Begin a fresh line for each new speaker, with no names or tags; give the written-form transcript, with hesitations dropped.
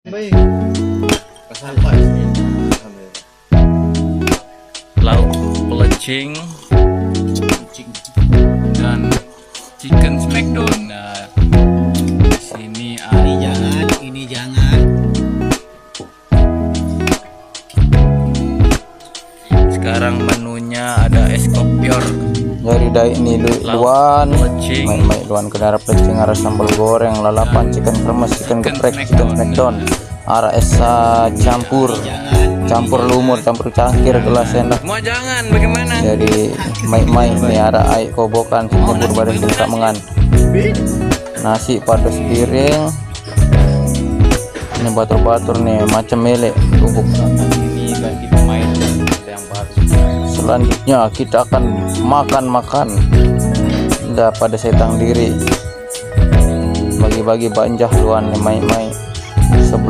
Baik. Sampai.
Lauk pelecing dan chicken smackdown. Nah, di sini
Ini jangan.
sekarang menunya ada es kopior,
Dari dai ini luan,
pelecing,
main luan kenara pelecing, arah sambal goreng, lalapan, chicken kremes, chicken geprek, chicken smackdown, arah es campur lumur, campur cangkir, gelas enak.
mau jangan bagaimana?
Jadi main ini arah air kobokan, campur badan kita mengan. Nasi pada piring. Ini batur-batur nih macam mele bubuk.
Ini ganti pemain yang baru.
Selanjutnya kita akan makan udah pada setang diri, bagi-bagi banjah luan nih main sebelum